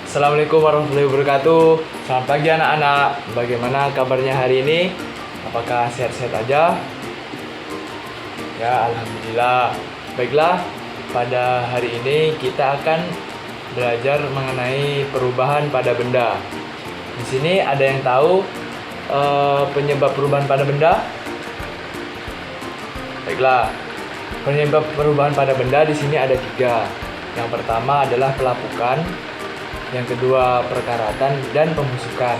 Assalamualaikum warahmatullahi wabarakatuh. Selamat pagi anak-anak. Bagaimana kabarnya hari ini? Apakah sehat-sehat aja? Ya, alhamdulillah. Baiklah, pada hari ini kita akan belajar mengenai perubahan pada benda. Di sini ada yang tahu penyebab perubahan pada benda? Baiklah, penyebab perubahan pada benda di sini ada 3. Yang pertama adalah pelapukan, yang kedua perkaratan, dan pembusukan.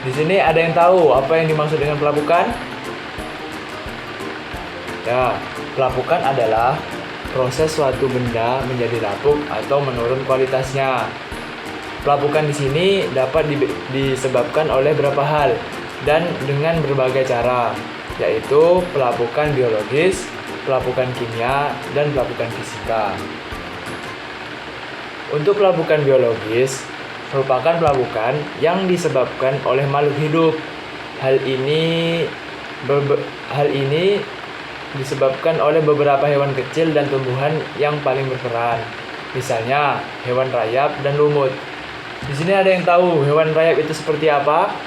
Di sini ada yang tahu apa yang dimaksud dengan pelapukan? Ya, pelapukan adalah proses suatu benda menjadi lapuk atau menurun kualitasnya. Pelapukan di sini dapat disebabkan oleh beberapa hal dan dengan berbagai cara, yaitu pelapukan biologis, pelapukan kimia, dan pelapukan fisika. Untuk pelapukan biologis merupakan pelapukan yang disebabkan oleh makhluk hidup. Hal ini disebabkan oleh beberapa hewan kecil dan tumbuhan yang paling berperan. Misalnya hewan rayap dan lumut. Di sini ada yang tahu hewan rayap itu seperti apa?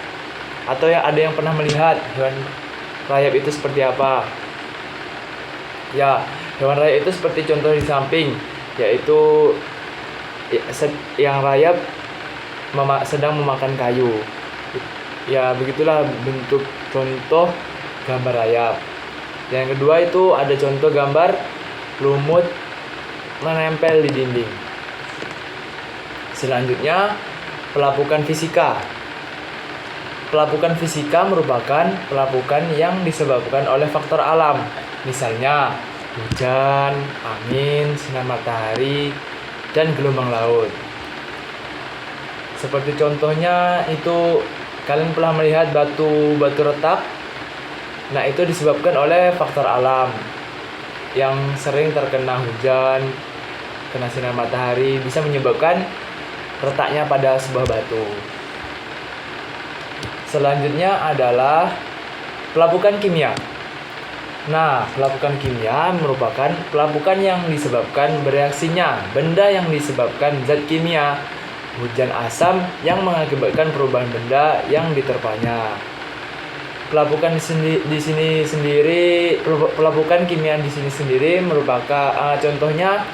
Atau ada yang pernah melihat hewan rayap itu seperti apa? Ya, hewan rayap itu seperti contoh di samping, yaitu yang rayap sedang memakan kayu. Ya, begitulah bentuk contoh gambar rayap. Yang kedua itu ada contoh gambar lumut menempel di dinding. Selanjutnya, pelapukan fisika. Pelapukan fisika merupakan pelapukan yang disebabkan oleh faktor alam. Misalnya hujan, angin, sinar matahari, dan gelombang laut. Seperti contohnya itu kalian pernah melihat batu retak. Nah, itu disebabkan oleh faktor alam yang sering terkena hujan, kena sinar matahari, bisa menyebabkan retaknya pada sebuah batu. Selanjutnya adalah pelapukan kimia. Nah, pelapukan kimia merupakan pelapukan yang disebabkan bereaksinya benda yang disebabkan zat kimia, hujan asam yang mengakibatkan perubahan benda yang diterpanya. Pelapukan pelapukan kimia di sini sendiri merupakan contohnya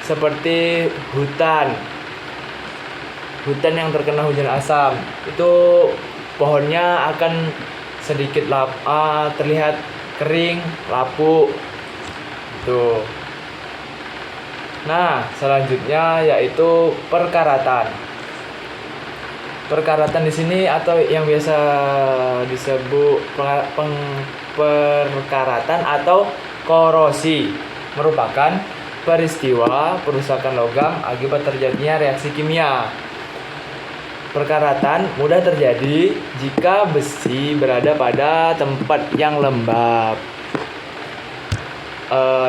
seperti hutan yang terkena hujan asam. Itu pohonnya akan sedikit terlihat kering, lapuk. Tuh. Nah, selanjutnya yaitu perkaratan. Perkaratan di sini atau yang biasa disebut perkaratan atau korosi merupakan peristiwa perusakan logam akibat terjadinya reaksi kimia. Perkaratan mudah terjadi jika besi berada pada tempat yang lembab.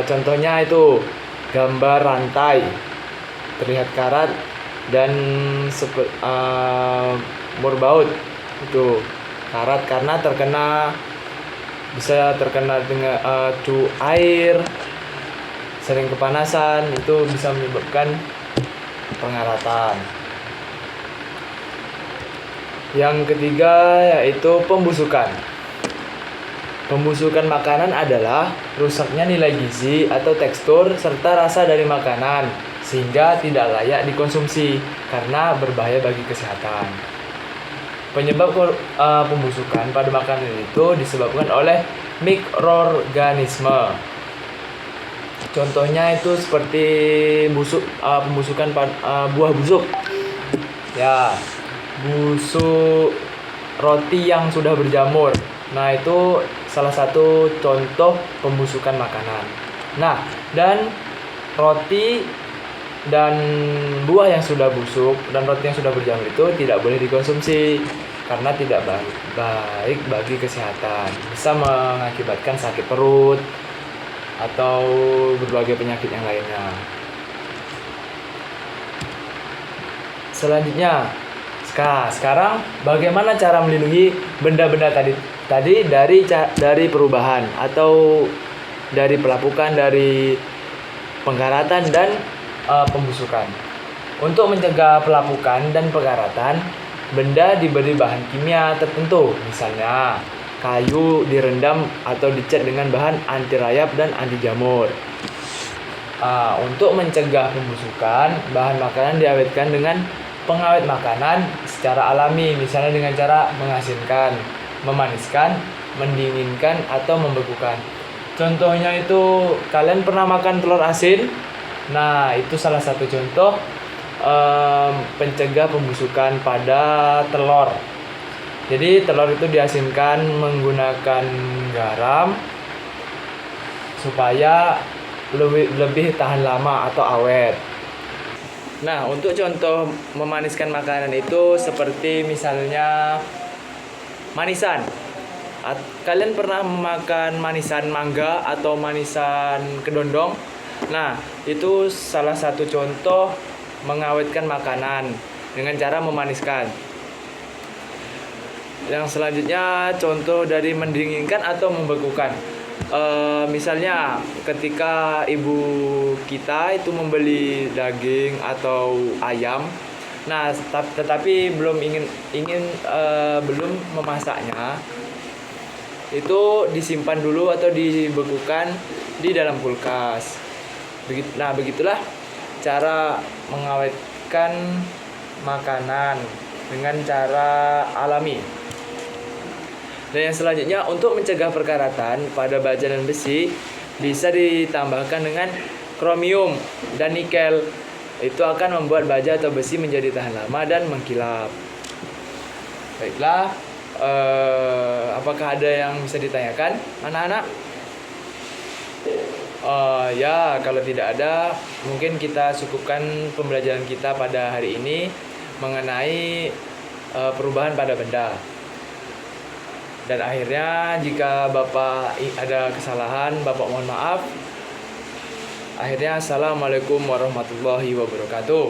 Contohnya itu gambar rantai, terlihat karat dan murbaut. Itu karat karena bisa terkena dengan air, sering kepanasan, itu bisa menyebabkan pengaratan. Yang ketiga yaitu pembusukan. Pembusukan makanan adalah rusaknya nilai gizi atau tekstur serta rasa dari makanan sehingga tidak layak dikonsumsi karena berbahaya bagi kesehatan. Penyebab pembusukan pada makanan itu disebabkan oleh mikroorganisme. Contohnya itu seperti pembusukan buah busuk. Ya, busuk roti yang sudah berjamur. Nah, itu salah satu contoh pembusukan makanan. Nah, dan roti dan buah yang sudah busuk dan roti yang sudah berjamur itu tidak boleh dikonsumsi karena tidak baik bagi kesehatan. Bisa mengakibatkan sakit perut atau berbagai penyakit yang lainnya. Selanjutnya, sekarang bagaimana cara melindungi benda-benda tadi dari perubahan atau dari pelapukan, dari pengkaratan dan pembusukan. Untuk mencegah pelapukan dan pekaratan, benda diberi bahan kimia tertentu, misalnya kayu direndam atau dicat dengan bahan anti rayap dan anti jamur. Untuk mencegah pembusukan, bahan makanan diawetkan dengan pengawet makanan secara alami, misalnya dengan cara mengasinkan, memaniskan, mendinginkan, atau membekukan. Contohnya itu, kalian pernah makan telur asin? Nah, itu salah satu contoh pencegah pembusukan pada telur. Jadi telur itu diasinkan menggunakan garam supaya lebih tahan lama atau awet. Nah, untuk contoh memaniskan makanan itu seperti misalnya manisan. Kalian pernah makan manisan mangga atau manisan kedondong? Nah, itu salah satu contoh mengawetkan makanan dengan cara memaniskan. Yang selanjutnya contoh dari mendinginkan atau membekukan. Misalnya ketika ibu kita itu membeli daging atau ayam, nah tetapi belum belum memasaknya, itu disimpan dulu atau dibekukan di dalam kulkas. Nah, begitulah cara mengawetkan makanan dengan cara alami. Dan yang selanjutnya, untuk mencegah perkaratan pada baja dan besi bisa ditambahkan dengan kromium dan nikel. Itu akan membuat baja atau besi menjadi tahan lama dan mengkilap. Baiklah, apakah ada yang bisa ditanyakan, anak-anak? Ya, kalau tidak ada, mungkin kita cukupkan pembelajaran kita pada hari ini mengenai perubahan pada benda. Dan akhirnya, jika Bapak ada kesalahan, Bapak mohon maaf. Akhirnya, Assalamualaikum warahmatullahi wabarakatuh.